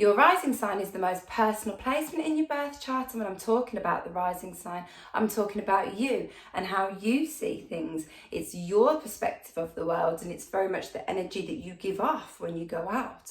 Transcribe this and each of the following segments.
Your rising sign is the most personal placement in your birth chart, and when I'm talking about the rising sign, I'm talking about you and how you see things. It's your perspective of the world, and it's very much the energy that you give off when you go out.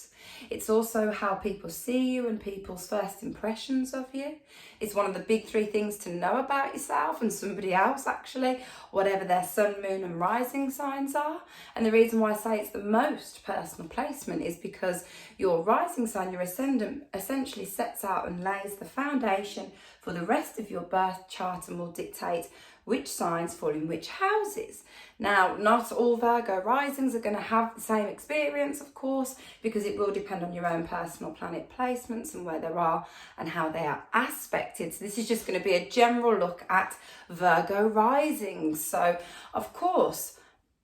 It's also how people see you and people's first impressions of you. It's one of the big 3 things to know about yourself and somebody else, actually, whatever their sun, moon and rising signs are. And the reason why I say it's the most personal placement is because your rising sign, your ascendant, essentially sets out and lays the foundation for the rest of your birth chart and will dictate which signs fall in which houses. Now, not all Virgo risings are going to have the same experience, of course, because it will depend on your own personal planet placements and where they are and how they are aspected. So this is just going to be a general look at Virgo risings. So, of course,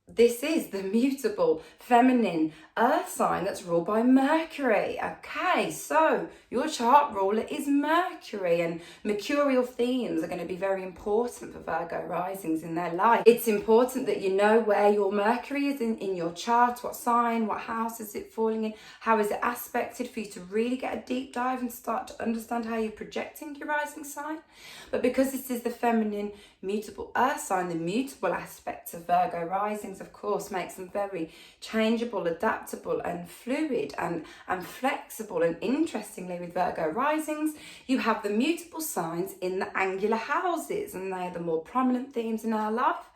this is the mutable feminine earth sign that's ruled by Mercury. Okay, so your chart ruler is Mercury, and mercurial themes are going to be very important for Virgo risings in their life. It's important that you know where your Mercury is in your chart, what sign, what house is it falling in, how is it aspected, for you to really get a deep dive and start to understand how you're projecting your rising sign. But because this is the feminine mutable earth sign, the mutable aspects of Virgo risings, of course, makes them very changeable, adaptable and fluid and flexible. And interestingly, with Virgo risings, you have the mutable signs in the angular houses, and they are the more prominent themes in our life.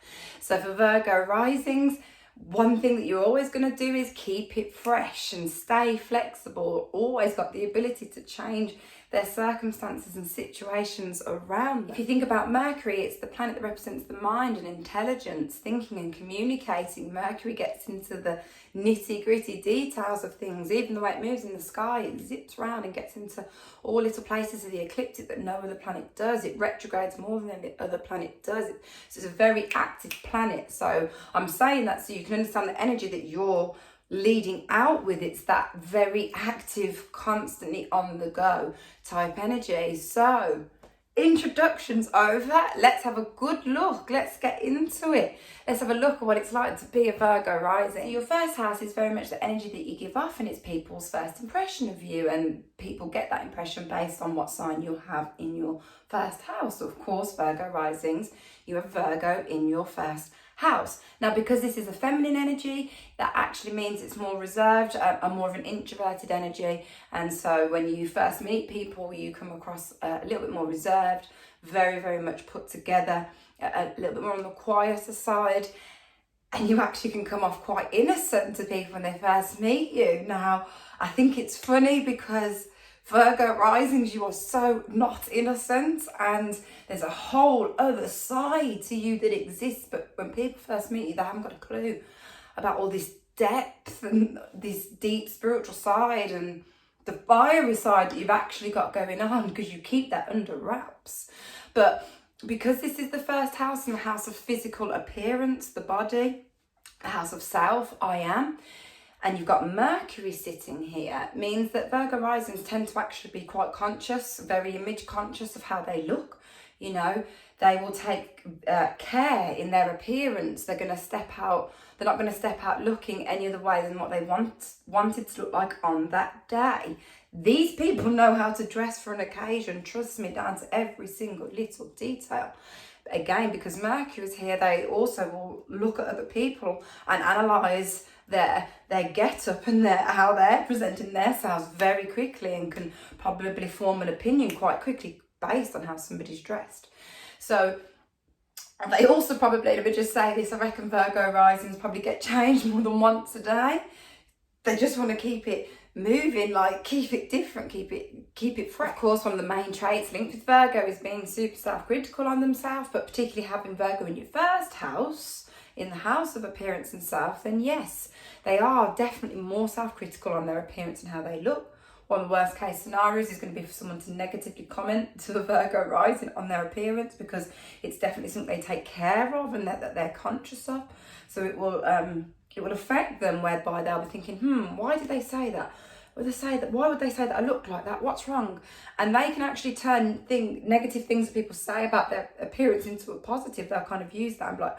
So for Virgo risings, one thing that you're always going to do is keep it fresh and stay flexible. Always got the ability to change their circumstances and situations around them. If you think about Mercury, it's the planet that represents the mind and intelligence, thinking and communicating. Mercury gets into the nitty-gritty details of things, even the way it moves in the sky. It zips around and gets into all little places of the ecliptic that no other planet does. It retrogrades more than any other planet does. So it's a very active planet. So I'm saying that so you can understand the energy that you're leading out with. It's that very active, constantly on the go type energy. So introductions over, let's have a good look, let's get into it. Let's have a look at what it's like to be a Virgo rising. Your first house is very much the energy that you give off, and it's people's first impression of you, and people get that impression based on what sign you have in your first house. So of course, Virgo risings, you have Virgo in your first house. Now, because this is a feminine energy, that actually means it's more reserved, and more of an introverted energy. And so when you first meet people, you come across a little bit more reserved, very, very much put together, a little bit more on the quieter side. And you actually can come off quite innocent to people when they first meet you. Now, I think it's funny because Virgo risings, you are so not innocent, and there's a whole other side to you that exists. But when people first meet you, they haven't got a clue about all this depth and this deep spiritual side and the fiery side that you've actually got going on, because you keep that under wraps. But because this is the first house, and the house of physical appearance, the body, the house of self, I am, and you've got Mercury sitting here, it means that Virgo risings tend to actually be quite conscious, very image conscious of how they look. You know, they will take care in their appearance. They're going to step out. They're not going to step out looking any other way than what they wanted to look like on that day. These people know how to dress for an occasion, trust me, down to every single little detail. Again, because Mercury is here, they also will look at other people and analyse their get-up and how they're presenting themselves very quickly, and can probably form an opinion quite quickly based on how somebody's dressed. So they also probably, let me just say this, I reckon Virgo risings probably get changed more than once a day. They just want to keep it moving, like keep it different, keep it fresh. Of course, one of the main traits linked with Virgo is being super self-critical on themselves, but particularly having Virgo in your first house, in the house of appearance and self, then yes, they are definitely more self-critical on their appearance and how they look. One of the worst case scenarios is going to be for someone to negatively comment to the Virgo rising on their appearance, because it's definitely something they take care of and that they're conscious of. So it will affect them, whereby they'll be thinking, why did they say that? Why would they say that I look like that? What's wrong? And they can actually turn negative things that people say about their appearance into a positive. They'll kind of use that and be like,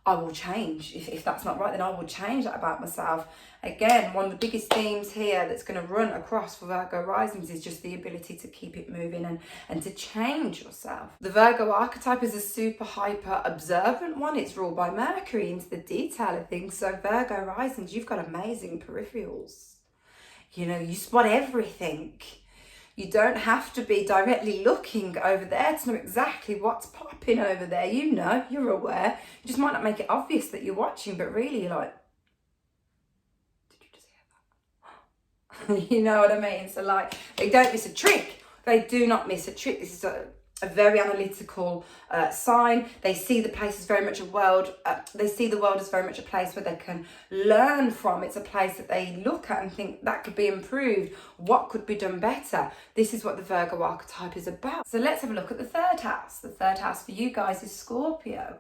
I will change. If that's not right, then I will change that about myself. Again, one of the biggest themes here that's going to run across for Virgo risings is just the ability to keep it moving and to change yourself. The Virgo archetype is a super hyper observant one. It's ruled by Mercury into the detail of things. So Virgo risings, you've got amazing peripherals. You know, you spot everything. You don't have to be directly looking over there to know exactly what's popping over there. You know, you're aware. You just might not make it obvious that you're watching, but really you're like, did you just hear that? You know what I mean? So like, they don't miss a trick. They do not miss a trick. This is a very analytical sign. They see the place as very much a world. They see the world as very much a place where they can learn from. It's a place that they look at and think that could be improved. What could be done better? This is what the Virgo archetype is about. So let's have a look at the third house. The third house for you guys is Scorpio.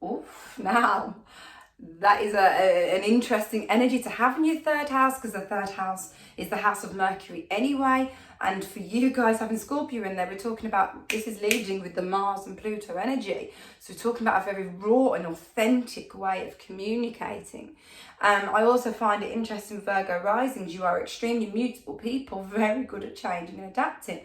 Oof, now that is an interesting energy to have in your third house, because the third house is the house of Mercury anyway. And for you guys having Scorpio in there, we're talking about, this is leading with the Mars and Pluto energy. So we're talking about a very raw and authentic way of communicating. I also find it interesting, Virgo risings, you are extremely mutable people, very good at changing and adapting.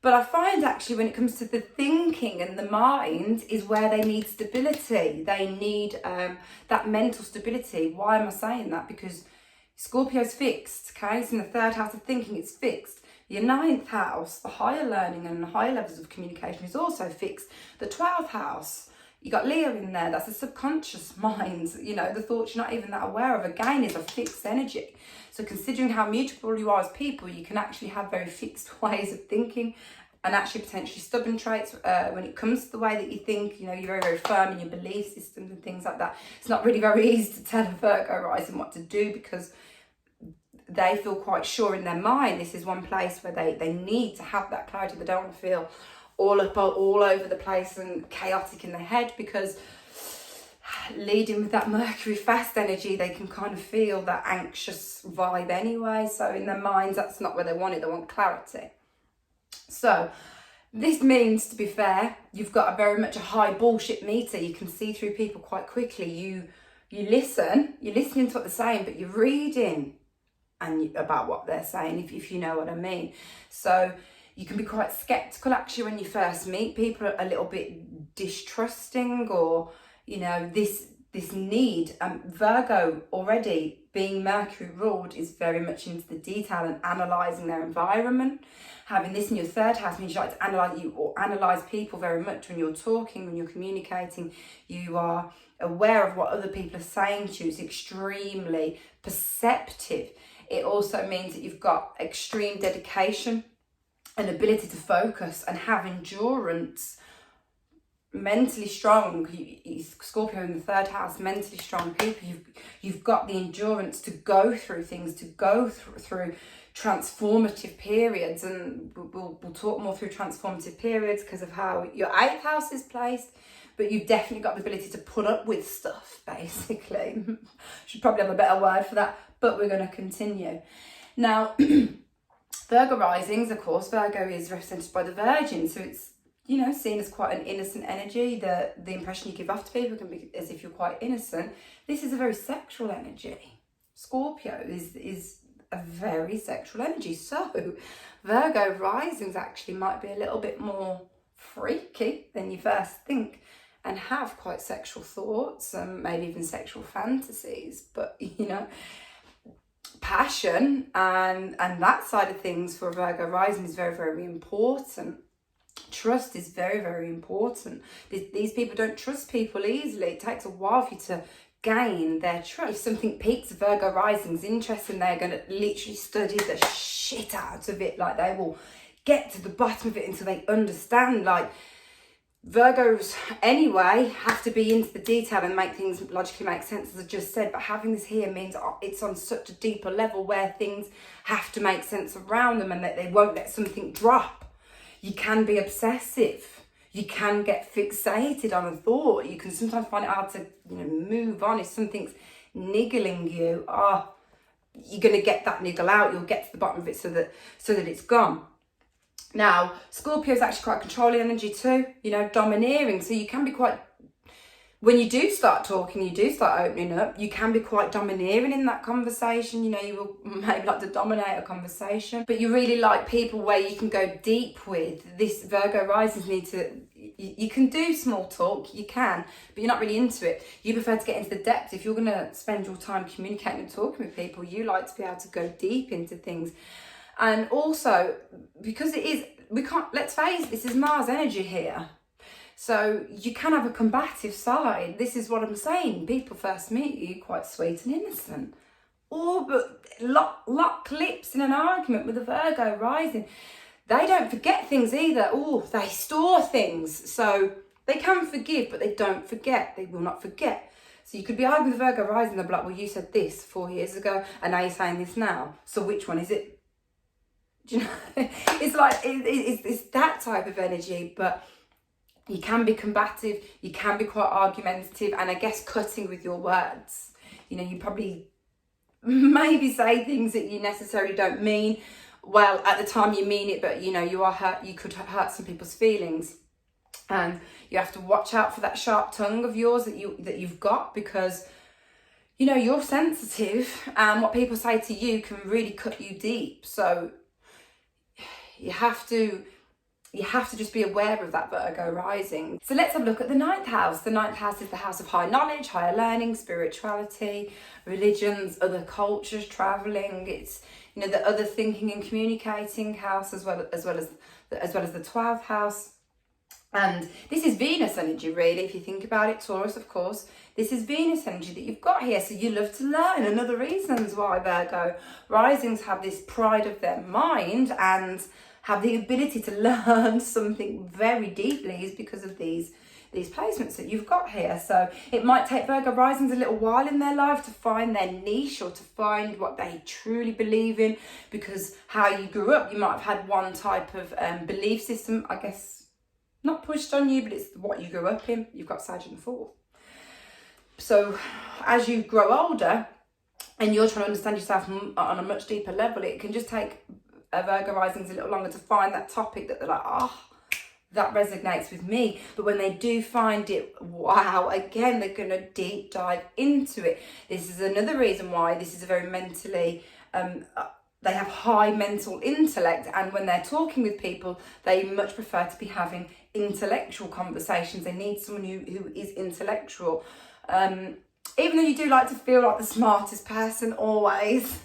But I find actually when it comes to the thinking and the mind is where they need stability. They need that mental stability. Why am I saying that? Because Scorpio's fixed, okay? It's in the third house of thinking, it's fixed. Your ninth house, the higher learning and higher levels of communication, is also fixed. The 12th house, you got Leo in there, that's the subconscious mind, you know, the thoughts you're not even that aware of, again, is a fixed energy. So considering how mutable you are as people, you can actually have very fixed ways of thinking and actually potentially stubborn traits when it comes to the way that you think. You know, you're very, very firm in your belief systems and things like that. It's not really very easy to tell a Virgo rising what to do, because they feel quite sure in their mind. This is one place where they need to have that clarity. They don't want to feel all over the place and chaotic in their head, because leading with that Mercury fast energy, they can kind of feel that anxious vibe anyway. So in their minds, that's not where they want it. They want clarity. So this means, to be fair, you've got very much a high bullshit meter. You can see through people quite quickly. You listen, you're listening to what they're saying, but you're reading about what they're saying, if you know what I mean. So you can be quite skeptical actually when you first meet people, a little bit distrusting, or you know, this need. Virgo already being Mercury ruled is very much into the detail and analysing their environment. Having this in your third house means you like to analyse people very much when you're talking, when you're communicating. You are aware of what other people are saying to you. It's extremely perceptive. It also means that you've got extreme dedication and ability to focus and have endurance. Mentally strong, Scorpio in the third house, mentally strong people. You've got the endurance to go through things, to go through transformative periods, and we'll talk more through transformative periods because of how your 8th house is placed. But you've definitely got the ability to put up with stuff, basically. Should probably have a better word for that, but we're going to continue. Now, Virgo risings, of course, Virgo is represented by the Virgin, so it's, you know, seen as quite an innocent energy. The impression you give off to people can be as if you're quite innocent. This is a very sexual energy. Scorpio is a very sexual energy. So Virgo risings actually might be a little bit more freaky than you first think, and have quite sexual thoughts and maybe even sexual fantasies. But, you know, passion and that side of things for Virgo rising is very, very important. Trust is very, very important. These people don't trust people easily. It takes a while for you to gain their trust. If something piques Virgo rising's interest, and they're going to literally study the shit out of it, like they will get to the bottom of it until they understand. Like, Virgos anyway have to be into the detail and make things logically make sense, as I just said, but having this here means it's on such a deeper level where things have to make sense around them, and that they won't let something drop. You can be obsessive. You can get fixated on a thought. You can sometimes find it hard to, you know, move on if something's niggling you. You're going to get that niggle out. You'll get to the bottom of it so that it's gone. Now, Scorpio is actually quite controlling energy too, you know, domineering. So you can be quite when you do start talking, you do start opening up, you can be quite domineering in that conversation. You know, you will maybe like to dominate a conversation, but you really like people where you can go deep with. This Virgo risings need to, you can do small talk, you can, but you're not really into it. You prefer to get into the depth. If you're going to spend your time communicating and talking with people, you like to be able to go deep into things. And also, because it is, we can't, let's face it, this is Mars energy here. So you can have a combative side. This is what I'm saying. People first meet you quite sweet and innocent. Or but lock lips in an argument with a Virgo rising. They don't forget things either. Oh, they store things. So they can forgive, but they don't forget. They will not forget. So you could be arguing with a Virgo rising, they'll be like, well, you said this 4 years ago, and now you're saying this now. So which one is it? Do you know? It's like, it's that type of energy, but you can be combative, you can be quite argumentative, and I guess cutting with your words. You know, you probably maybe say things that you necessarily don't mean. Well, at the time you mean it, but you know, you are hurt, you could hurt some people's feelings. And you have to watch out for that sharp tongue of yours that you've got, because you know, you're sensitive, and what people say to you can really cut you deep. So you have to just be aware of that Virgo rising. So let's have a look at the 9th house. The 9th house is the house of high knowledge, higher learning, spirituality, religions, other cultures, traveling. It's, you know, the other thinking and communicating house, as well as the 12th house. And this is Venus energy, really, if you think about it. Taurus, of course. This is Venus energy that you've got here. So you love to learn. Another reasons why Virgo risings have this pride of their mind and have the ability to learn something very deeply is because of these placements that you've got here. So it might take Virgo risings a little while in their life to find their niche or to find what they truly believe in, because how you grew up, you might have had one type of belief system, I guess, not pushed on you, but it's what you grew up in. You've got Sag in the 4th. So as you grow older and you're trying to understand yourself on a much deeper level, it can just take a Virgo rising's a little longer to find that topic that they're like, oh, that resonates with me. But when they do find it, wow, again, they're going to deep dive into it. This is another reason why this is a very mentally, they have high mental intellect. And when they're talking with people, they much prefer to be having intellectual conversations. They need someone who is intellectual. Even though you do like to feel like the smartest person always,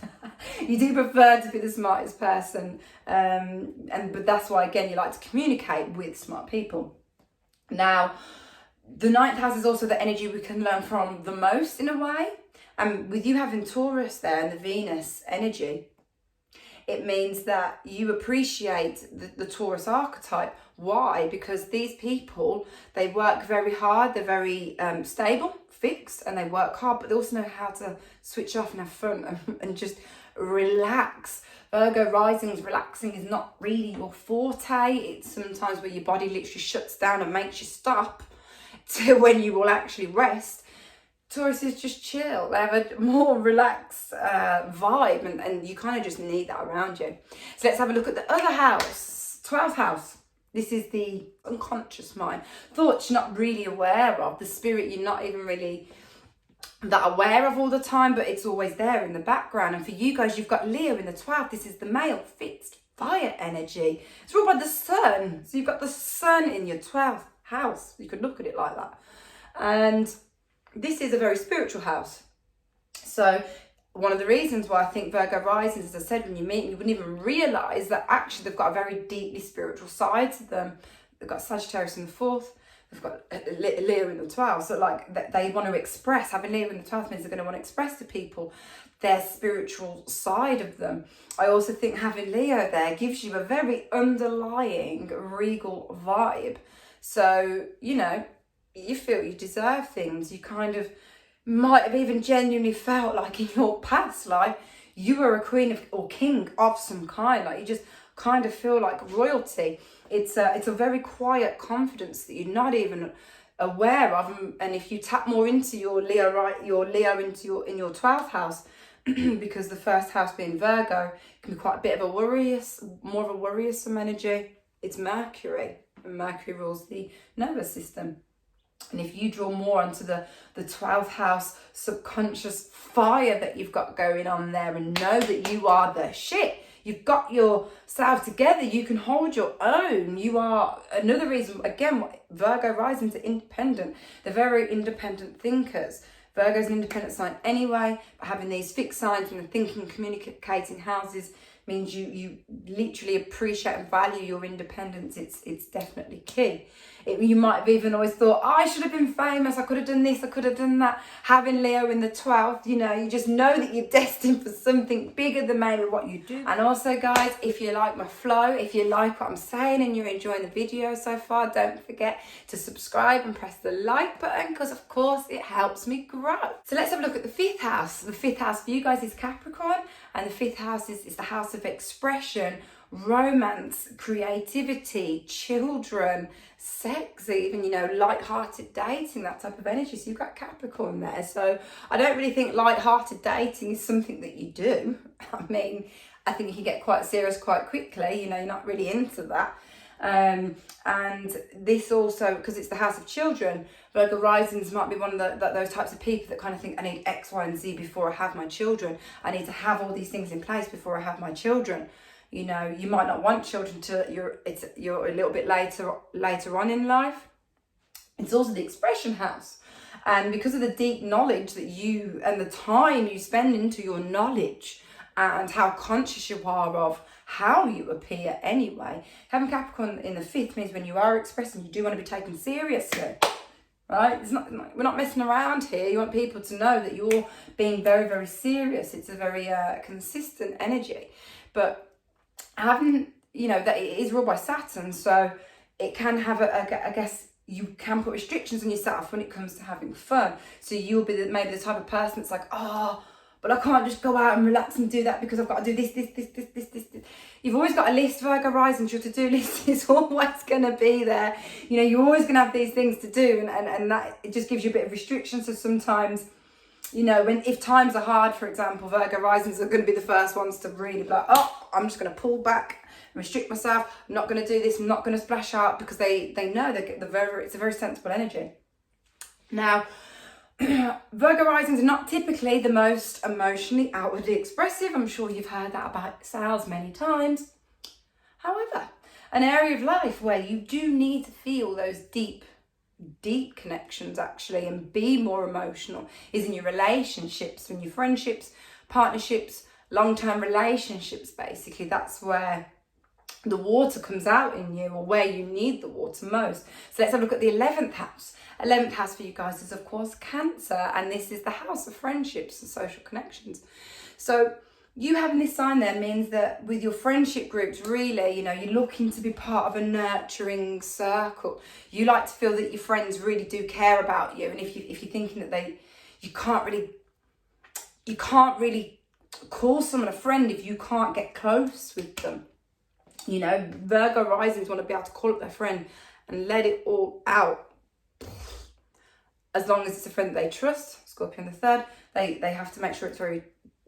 you do prefer to be the smartest person. But that's why, again, you like to communicate with smart people. Now, the 9th house is also the energy we can learn from the most in a way. And with you having Taurus there and the Venus energy, it means that you appreciate the Taurus archetype. Why? Because these people, they work very hard, they're very stable, fixed, and they work hard, but they also know how to switch off and have fun and just relax. Virgo risings, relaxing is not really your forte. It's sometimes where your body literally shuts down and makes you stop to when you will actually rest. Taurus is just chill. They have a more relaxed vibe, and you kind of just need that around you. So let's have a look at the other house, 12th house. This is the unconscious mind. Thoughts you're not really aware of. The spirit you're not even really that aware of all the time, but it's always there in the background. And for you guys, you've got Leo in the 12th. This is the male fixed fire energy. It's ruled by the sun. So you've got the sun in your 12th house. You could look at it like that. And this is a very spiritual house. So one of the reasons why I think Virgo risings, as I said, when you meet them, you wouldn't even realise that actually they've got a very deeply spiritual side to them. They've got Sagittarius in the 4th. They've got Leo in the 12th. So like they want to express, having Leo in the 12th means they're going to want to express to people their spiritual side of them. I also think having Leo there gives you a very underlying regal vibe. So, you know, you feel you deserve things. You kind of might have even genuinely felt like in your past life you were a queen of, or king of some kind. Like you just kind of feel like royalty. It's a very quiet confidence that you're not even aware of. And if you tap more into your Leo, right, your Leo into in your 12th house, because the first house being Virgo can be quite a bit of a more of a worrisome energy. It's Mercury, and Mercury rules the nervous system. And if you draw more onto the 12th house subconscious fire that you've got going on there, and know that you are the shit, you've got yourself together, you can hold your own. You are, another reason, again, Virgo risings are independent. They're very independent thinkers. Virgo's an independent sign anyway, but having these fixed signs in the thinking, communicating houses means you literally appreciate and value your independence. It's definitely key. You might have even always thought, oh, I should have been famous, I could have done this, I could have done that. Having Leo in the 12th, you know, you just know that you're destined for something bigger than maybe what you do. And also, guys, if you like my flow, if you like what I'm saying and you're enjoying the video so far, don't forget to subscribe and press the like button, because of course it helps me grow. So let's have a look at the 5th house. The 5th house for you guys is Capricorn, and the 5th house is the house of expression, romance, creativity, children, sex, even, you know, light-hearted dating, that type of energy. So you've got Capricorn there. So I don't really think light-hearted dating is something that you do. I mean, I think you can get quite serious quite quickly, you know, you're not really into that. And this also, because it's the house of children, Virgo risings might be one of those types of people that kind of think, I need X, Y, and Z before I have my children. I need to have all these things in place before I have my children. You know, you might not want children till you're a little bit later on in life. It's also the expression house. And because of the deep knowledge that you, and the time you spend into your knowledge, and how conscious you are of how you appear anyway, having Capricorn in the 5th means when you are expressing, you do want to be taken seriously. Right? We're not messing around here. You want people to know that you're being very, very serious. It's a very consistent energy. But having, you know, that it is ruled by Saturn, so it can have I guess you can put restrictions on yourself when it comes to having fun. So you'll be maybe the type of person that's like, oh, but I can't just go out and relax and do that because I've got to do this. You've always got a list, Virgo rising. Your to-do list is always going to be there. You know, you're always going to have these things to do, and that, it just gives you a bit of restriction. So sometimes, you know, if times are hard, for example, Virgo risings are going to be the first ones to really be like, oh, I'm just going to pull back, restrict myself. I'm not going to do this. I'm not going to splash out, because they know it's a very sensible energy. Now, Virgo risings are not typically the most emotionally outwardly expressive. I'm sure you've heard that about sales many times. However, an area of life where you do need to feel those deep connections actually, and be more emotional, is in your relationships, in your friendships, partnerships, long-term relationships. Basically, that's where the water comes out in you, or where you need the water most. So let's have a look at the 11th house. 11th house for you guys is, of course, Cancer, and this is the house of friendships and social connections. So you having this sign there means that with your friendship groups, really, you know, you're looking to be part of a nurturing circle. You like to feel that your friends really do care about you, and if you're thinking that you can't really call someone a friend if you can't get close with them. You know, Virgo risings want to be able to call up their friend and let it all out. As long as it's a friend that they trust, Scorpion the 3rd, they have to make sure it's very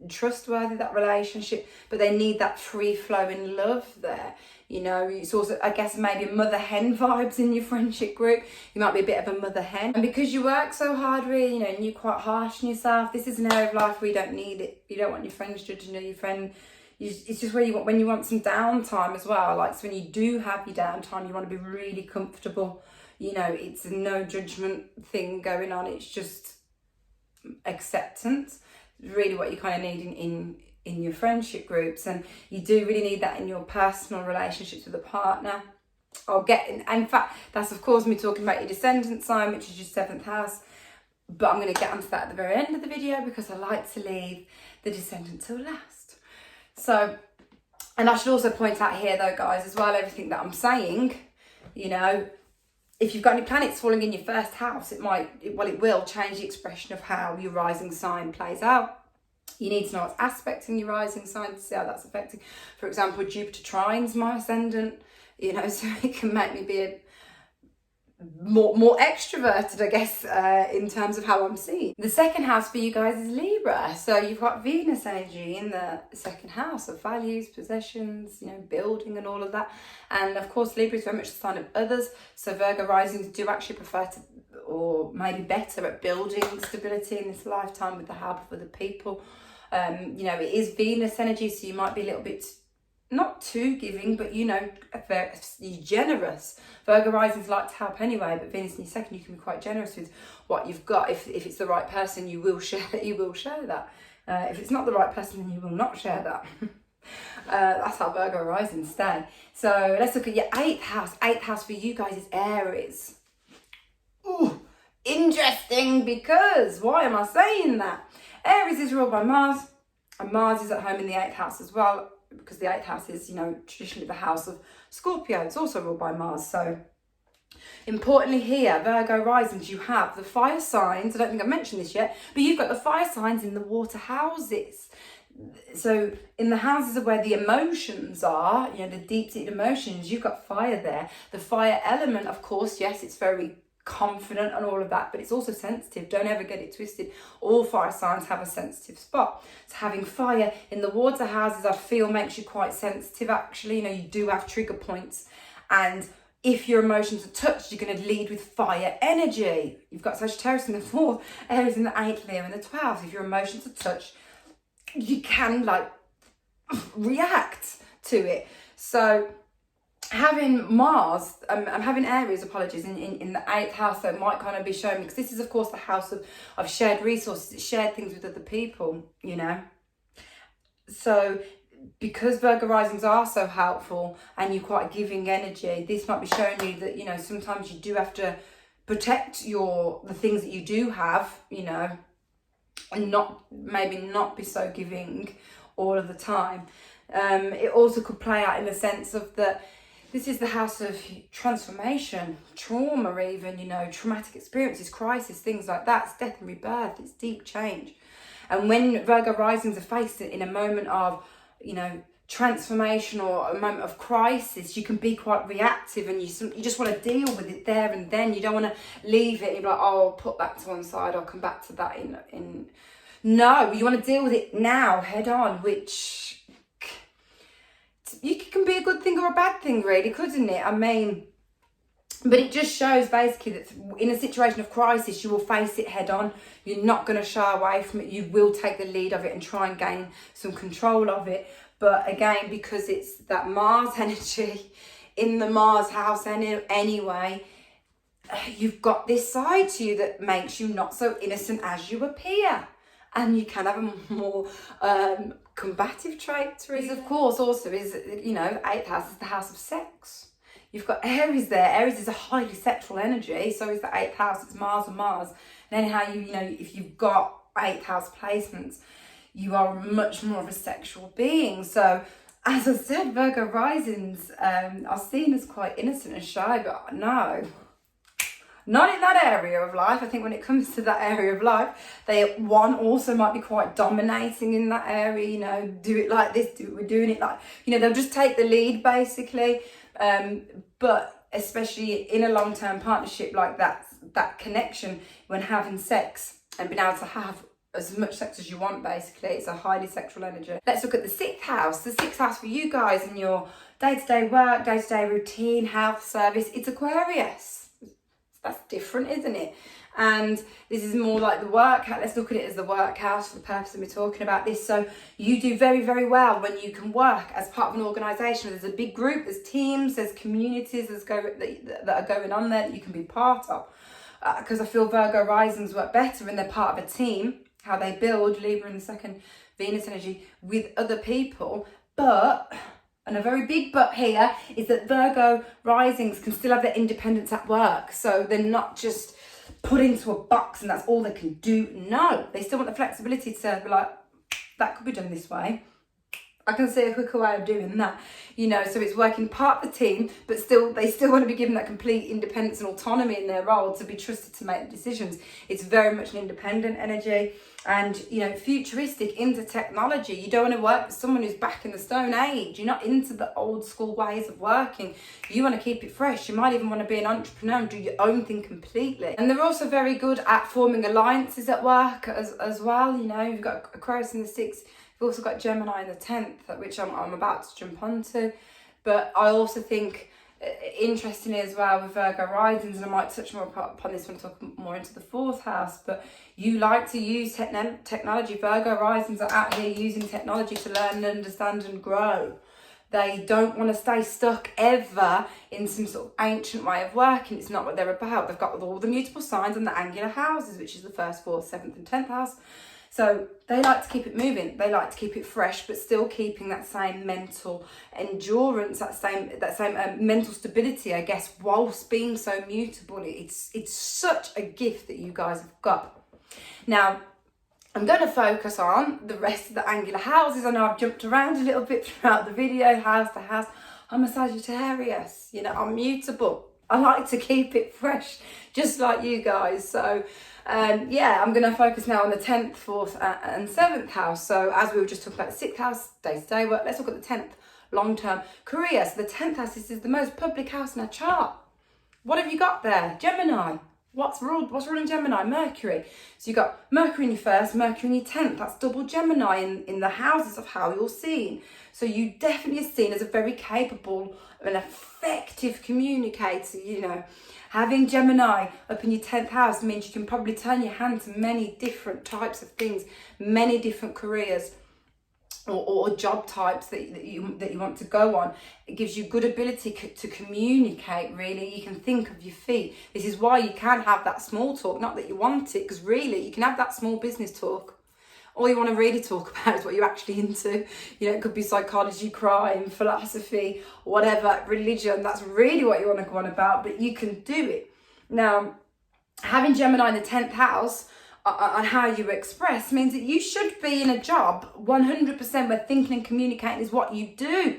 trustworthy, that relationship, but they need that free-flowing love there. You know, it's also, I guess, maybe mother hen vibes in your friendship group. You might be a bit of a mother hen. And because you work so hard, really, you know, and you're quite harsh on yourself, this is an area of life where you don't need it. You don't want your friends judging you, your friend. It's just where you want, when you want some downtime as well. Like, so when you do have your downtime, you want to be really comfortable. You know, it's a no judgment thing going on. It's just acceptance. Really what you kind of need in your friendship groups, and you do really need that in your personal relationships with a partner. In fact, that's of course me talking about your descendant sign, which is your 7th house, but I'm going to get onto that at the very end of the video, because I like to leave the descendant till last. So, and I should also point out here though, guys, as well, everything that I'm saying, you know, if you've got any planets falling in your 1st house, it will change the expression of how your rising sign plays out. You need to know what's aspecting your rising sign to see how that's affecting. For example, Jupiter trines my ascendant, you know, so it can make me be more extroverted, I guess, in terms of how I'm seen. The 2nd house for you guys is Libra. So you've got Venus energy in the 2nd house of values, possessions, you know, building and all of that. And of course, Libra is very much the sign of others. So Virgo risings do actually prefer to, or maybe better at building stability in this lifetime with the help of other people. You know, it is Venus energy, so you might be a little bit not too giving, but you know, you're generous. Virgo risings like to help anyway, but Venus in your second, you can be quite generous with what you've got. If it's the right person, you will share that. If it's not the right person, then you will not share that. That's how Virgo risings stay. So let's look at your 8th house. 8th house for you guys is Aries. Ooh, interesting, because why am I saying that? Aries is ruled by Mars, and Mars is at home in the 8th house as well, because the 8th house is, you know, traditionally the house of Scorpio. It's also ruled by Mars. So importantly here, Virgo risings, you have the fire signs. I don't think I've mentioned this yet, but you've got the fire signs in the water houses. So in the houses of where the emotions are, you know, the deep-seated emotions, you've got fire there. The fire element, of course, yes, it's very confident and all of that, but it's also sensitive. Don't ever get it twisted. All fire signs have a sensitive spot. So having fire in the water houses, I feel, makes you quite sensitive, actually. You know, you do have trigger points, and if your emotions are touched, you're going to lead with fire energy. You've got Sagittarius in the 4th, Aries in the 8th, Leo in the 12th. If your emotions are touched, you can like react to it. So having Mars, I'm having Aries, apologies, in the 8th house, that might kind of be showing me, because this is of course the house of shared resources, shared things with other people, you know. So because Virgo risings are so helpful and you're quite giving energy, this might be showing you that, you know, sometimes you do have to protect the things that you do have, you know, and maybe not be so giving all of the time. It also could play out in the sense of that this is the house of transformation, trauma even, you know, traumatic experiences, crisis, things like that. It's death and rebirth, it's deep change. And when Virgo risings are faced in a moment of, you know, transformation or a moment of crisis, you can be quite reactive, and you just want to deal with it there and then. You don't want to leave it and be like, oh, I'll put that to one side, I'll come back to that in no, you want to deal with it now, head on, which can be a good thing or a bad thing, really, couldn't it? I mean, but it just shows basically that in a situation of crisis, you will face it head on. You're not going to shy away from it. You will take the lead of it and try and gain some control of it. But again, because it's that Mars energy in the Mars house anyway, you've got this side to you that makes you not so innocent as you appear. And you can have a more combative trait. This, of course, also is, you know, 8th house is the house of sex. You've got Aries there. Aries is a highly sexual energy. So is the 8th house. It's Mars and Mars. And anyhow, you know, if you've got 8th house placements, you are much more of a sexual being. So, as I said, Virgo risings are seen as quite innocent and shy, but no, not in that area of life. I think when it comes to that area of life, they also might be quite dominating in that area, you know, do it like this, we're doing it like, you know, they'll just take the lead basically. But especially in a long-term partnership like that connection, when having sex and being able to have as much sex as you want, basically, it's a highly sexual energy. Let's look at the 6th house. The 6th house for you guys in your day-to-day work, day-to-day routine, health, service. It's Aquarius. That's different, isn't it? And this is more like the work house. Let's look at it as the work house for the purpose of me talking about this. So you do very, very well when you can work as part of an organisation. There's a big group, there's teams, there's communities that are going on there that you can be part of. Because I feel Virgo risings work better when they're part of a team, how they build, Libra in the second, Venus energy, with other people. But, and a very big but here, is that Virgo risings can still have their independence at work. So they're not just put into a box and that's all they can do. No, they still want the flexibility to be like, that could be done this way. I can see a quicker way of doing that, you know. So it's working part of the team, but they still want to be given that complete independence and autonomy in their role to be trusted to make decisions. It's very much an independent energy, and you know, futuristic, into technology. You don't want to work with someone who's back in the Stone Age. You're not into the old school ways of working. You want to keep it fresh. You might even want to be an entrepreneur and do your own thing completely. And they're also very good at forming alliances at work as well. You know, you've got Aquarius in the 6th. We've also got Gemini in the 10th, which I'm about to jump onto. But I also think interestingly as well with Virgo Risings, and I might touch more upon this when I talk more into the 4th house, but you like to use technology. Virgo Risings are out here using technology to learn and understand and grow. They don't want to stay stuck ever in some sort of ancient way of working. It's not what they're about. They've got all the mutable signs and the angular houses, which is the 1st, 4th, 7th and 10th house. So they like to keep it moving. They like to keep it fresh, but still keeping that same mental endurance, that same mental stability, I guess, whilst being so mutable. It's such a gift that you guys have got. Now, I'm going to focus on the rest of the angular houses. I know I've jumped around a little bit throughout the video, house to house. I'm a Sagittarius, you know, I'm mutable. I like to keep it fresh, just like you guys. So, yeah, I'm going to focus now on the 10th, 4th and 7th house. So as we were just talking about the 6th house, day-to-day work, let's look at the 10th, long-term career. So the 10th house, this is the most public house in our chart. What have you got there? Gemini. What's ruling Gemini? Mercury. So you've got Mercury in your 1st, Mercury in your 10th. That's double Gemini in the houses of how you're seen. So you definitely are seen as a very capable and effective communicator, you know. Having Gemini up in your 10th house means you can probably turn your hand to many different types of things, many different careers or job types that you want to go on. It gives you good ability to communicate, really. You can think of your feet. This is why you can have that small talk, not that you want it, because really you can have that small business talk. All you want to really talk about is what you're actually into. You know, it could be psychology, crime, philosophy, whatever, religion. That's really what you want to go on about, but you can do it. Now, having Gemini in the 10th house on how you express means that you should be in a job 100% where thinking and communicating is what you do.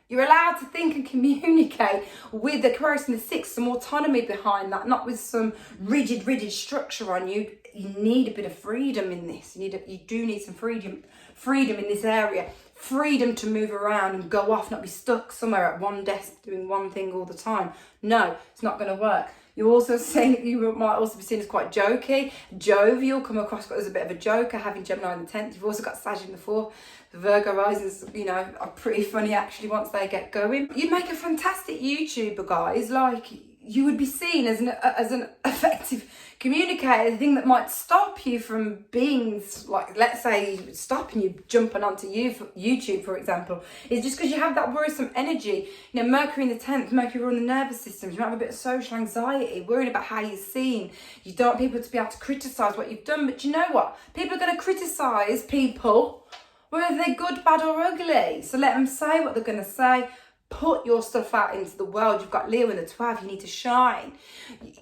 You're allowed to think and communicate with the Aquarius in the 6th, some autonomy behind that, not with some rigid structure on you. You need a bit of freedom in this. You do need some freedom in this area. Freedom to move around and go off, not be stuck somewhere at one desk doing one thing all the time. No, it's not going to work. You might also be seen as quite jokey, jovial, come across as a bit of a joker, having Gemini in the 10th. You've also got Sag in the 4th. The Virgo Risings, you know, are pretty funny actually once they get going. You'd make a fantastic YouTuber, guys. Like, you would be seen as an effective communicator. The thing that might stop you from being, like, let's say, stopping you jumping onto YouTube, for example, is just because you have that worrisome energy. You know, Mercury in the 10th, Mercury ruling the nervous system. You might have a bit of social anxiety, worrying about how you're seen. You don't want people to be able to criticise what you've done. But you know what? People are going to criticise people, whether they're good, bad or ugly. So let them say what they're going to say. Put your stuff out into the world. You've got Leo in the 12th. You need to shine.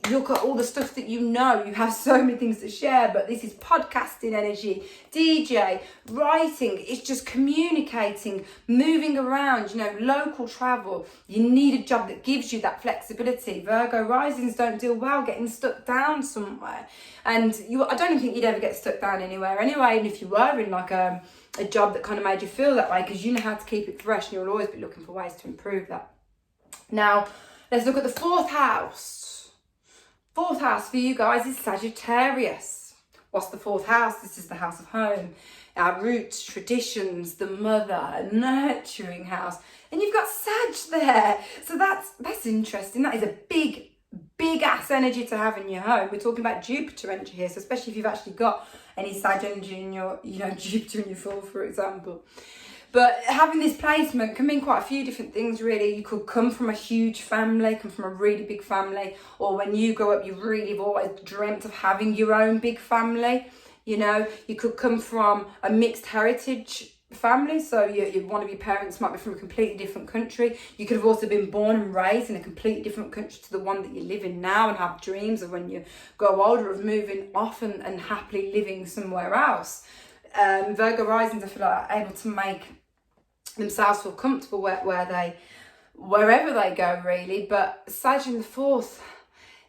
Look at all the stuff that you know. You have so many things to share, but this is podcasting energy, DJ, writing. It's just communicating, moving around, you know, local travel. You need a job that gives you that flexibility. Virgo Risings don't deal well getting stuck down somewhere. And I don't even think you'd ever get stuck down anywhere anyway. And if you were in like a job that kind of made you feel that way, because you know how to keep it fresh and you'll always be looking for ways to improve that. Now, let's look at the 4th house. 4th house for you guys is Sagittarius. What's the 4th house? This is the house of home, our roots, traditions, the mother, nurturing house. And you've got Sag there. So that's interesting. That is a big ass energy to have in your home. We're talking about Jupiter energy here, so especially if you've actually got any Sag energy in your, you know, Jupiter in your 4th, for example. But having this placement can mean quite a few different things, really. You could come from a huge family, come from a really big family, or when you grow up, you really have always dreamt of having your own big family. You know, you could come from a mixed heritage family, so one of your parents might be from a completely different country. You could have also been born and raised in a completely different country to the one that you live in now, and have dreams of when you grow older of moving off and happily living somewhere else. Virgo Risings, I feel like, are able to make themselves feel comfortable wherever they go, really. But Sag in the 4th,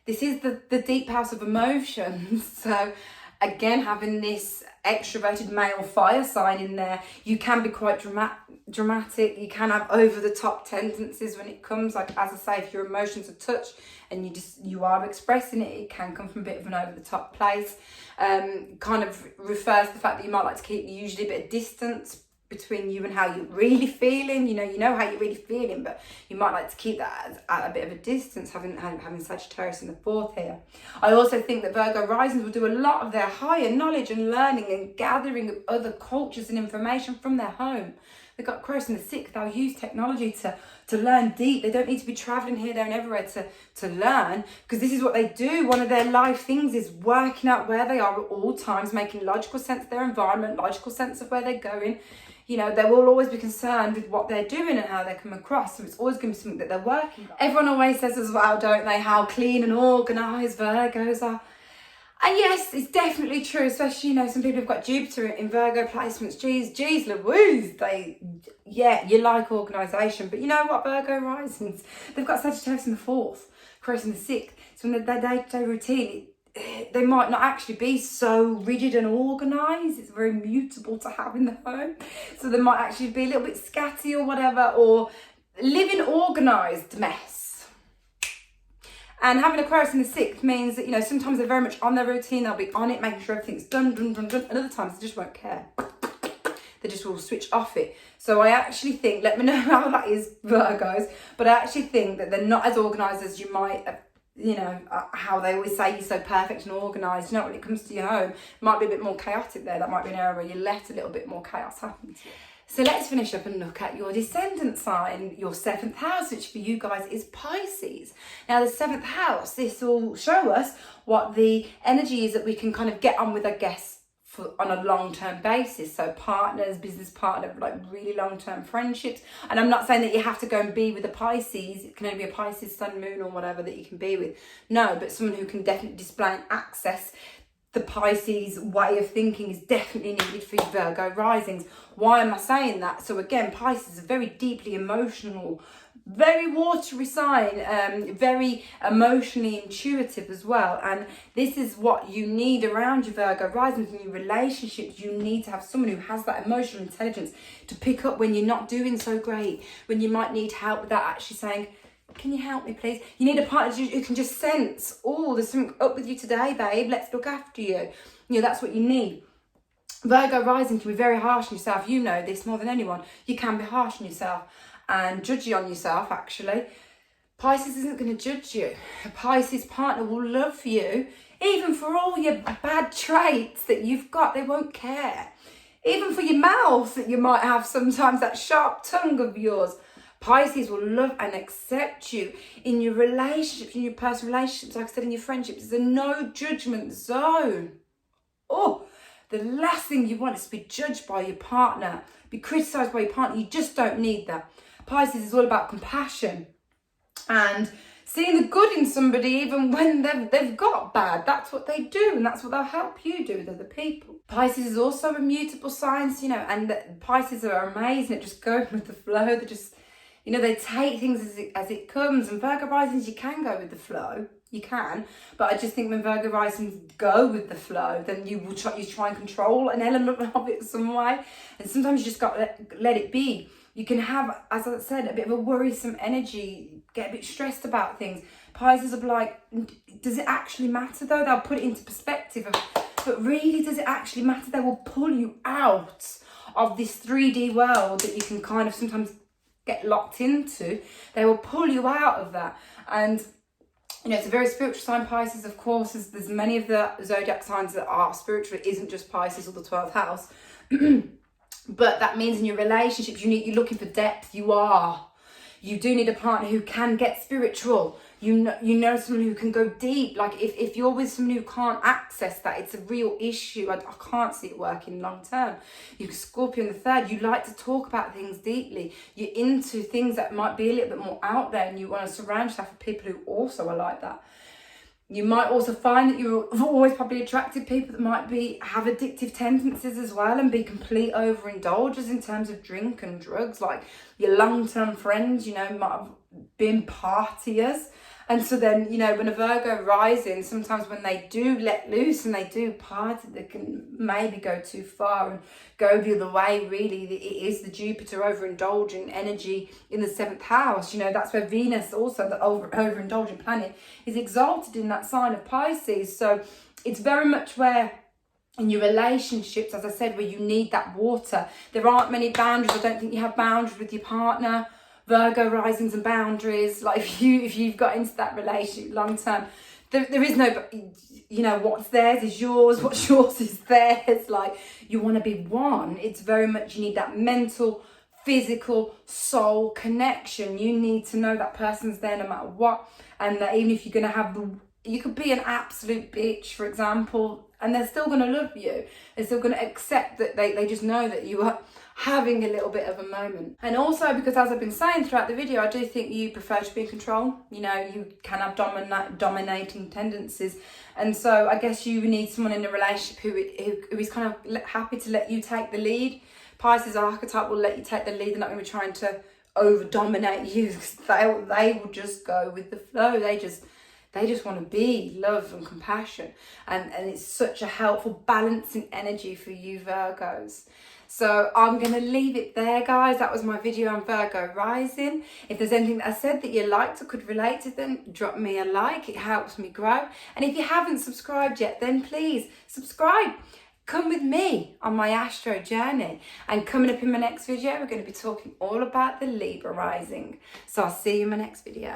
this is the deep house of emotions. So again, having this extroverted male fire sign in there, you can be quite dramatic. You can have over the top tendencies when it comes, like, as I say, if your emotions are touched and you are expressing it, it can come from a bit of an over the top place. Kind of refers to the fact that you might like to keep usually a bit of distance between you and how you're really feeling. You know how you're really feeling, but you might like to keep that at a bit of a distance, having Sagittarius in the fourth here. I also think that Virgo risings will do a lot of their higher knowledge and learning and gathering of other cultures and information from their home. They've got Aquarius in the sixth. They'll use technology to learn deep. They don't need to be traveling here, there and everywhere to learn, because this is what they do. One of their life things is working out where they are at all times, making logical sense of their environment, logical sense of where they're going. You know, they will always be concerned with what they're doing and how they come across. So it's always going to be something that they're working on. Everyone always says as well, don't they, how clean and organised Virgos are. And yes, it's definitely true, especially, you know, some people have got Jupiter in Virgo placements. Geez Louise, you like organisation. But you know what, Virgo risings, they've got Sagittarius in the fourth, Aquarius in the sixth. So in their day-to-day routine, they might not actually be so rigid and organised. It's very mutable to have in the home. So they might actually be a little bit scatty or whatever, or live in organised mess. And having Aquarius in the sixth means that, you know, sometimes they're very much on their routine. They'll be on it, making sure everything's done. And other times they just won't care. They just will switch off it. So I actually think, let me know how that is, Virgos, but I actually think that they're not as organised as you might, you know, how they always say you're so perfect and organised. You know, when it comes to your home, it might be a bit more chaotic there. That might be an area where you let a little bit more chaos happen to you. So let's finish up and look at your descendant sign, your seventh house, which for you guys is Pisces. Now the seventh house, this will show us what the energy is that we can kind of get on with, I guess, on a long-term basis. So partners, business partner, like really long-term friendships. And I'm not saying that you have to go and be with a Pisces. It can only be a Pisces, sun, moon, or whatever that you can be with. No, but someone who can definitely display and access the Pisces way of thinking is definitely needed for Virgo risings. Why am I saying that? So again, Pisces is a very deeply emotional, very watery sign, very emotionally intuitive as well. And this is what you need around your Virgo risings in your relationships. You need to have someone who has that emotional intelligence to pick up when you're not doing so great, when you might need help without actually saying, can you help me, please? You need a partner who can just sense, oh, there's something up with you today, babe. Let's look after you. You know, that's what you need. Virgo rising can be very harsh on yourself. You know this more than anyone. You can be harsh on yourself and judgy on yourself, actually. Pisces isn't going to judge you. A Pisces partner will love you, even for all your bad traits that you've got. They won't care. Even for your mouth that you might have sometimes, that sharp tongue of yours. Pisces will love and accept you in your relationships, in your personal relationships, like I said, in your friendships. It's a no judgment zone. Oh, the last thing you want is to be judged by your partner, be criticised by your partner. You just don't need that. Pisces is all about compassion and seeing the good in somebody even when they've got bad. That's what they do, and that's what they'll help you do with other people. Pisces is also a mutable sign, you know, and Pisces are amazing at just going with the flow. They're just, you know, they take things as it comes. And Virgo risings, you can go with the flow. You can. But I just think when Virgo risings go with the flow, then you try and control an element of it some way. And sometimes you just got to let it be. You can have, as I said, a bit of a worrisome energy, get a bit stressed about things. Pisces will be like, does it actually matter though? They'll put it into perspective. But really, does it actually matter? They will pull you out of this 3D world that you can kind of sometimes get locked into. They will pull you out of that. And you know, it's a very spiritual sign, Pisces, of course. There's many of the zodiac signs that are spiritual. It isn't just Pisces or the 12th house. But that means in your relationships, you're looking for depth. You do need a partner who can get spiritual. You know someone who can go deep. Like if you're with someone who can't access that, it's a real issue. I can't see it working long term. You Scorpio in the third, you like to talk about things deeply. You're into things that might be a little bit more out there, and you want to surround yourself with people who also are like that. You might also find that you've always probably attracted people that might have addictive tendencies as well and be complete overindulgers in terms of drink and drugs. Like your long-term friends, you know, might have been partiers. And so then, you know, when a Virgo rising, sometimes when they do let loose and they do party, they can maybe go too far and go the other way, really. It is the Jupiter overindulging energy in the 7th house. You know, that's where Venus, also the overindulging planet, is exalted in that sign of Pisces. So it's very much where in your relationships, as I said, where you need that water. There aren't many boundaries. I don't think you have boundaries with your partner. Virgo risings and boundaries. Like if you've got into that relationship long term, there is no, you know, what's theirs is yours, what's yours is theirs. Like you want to be one. It's very much, you need that mental, physical, soul connection. You need to know that person's there no matter what. And that even if you're going to have you could be an absolute bitch, for example, and they're still going to love you. They're still going to accept that they just know that you are having a little bit of a moment. And also because, as I've been saying throughout the video, I do think you prefer to be in control. You know, you can have dominating tendencies. And so I guess you need someone in a relationship who is kind of happy to let you take the lead. Pisces archetype will let you take the lead. They're not going to be trying to over dominate you. They will just go with the flow. They just want to be love and compassion. And it's such a helpful balancing energy for you Virgos. So I'm going to leave it there, guys. That was my video on Virgo rising. If there's anything that I said that you liked or could relate to, then drop me a like. It helps me grow. And if you haven't subscribed yet, then please subscribe. Come with me on my astro journey. And coming up in my next video, we're going to be talking all about the Libra rising. So I'll see you in my next video.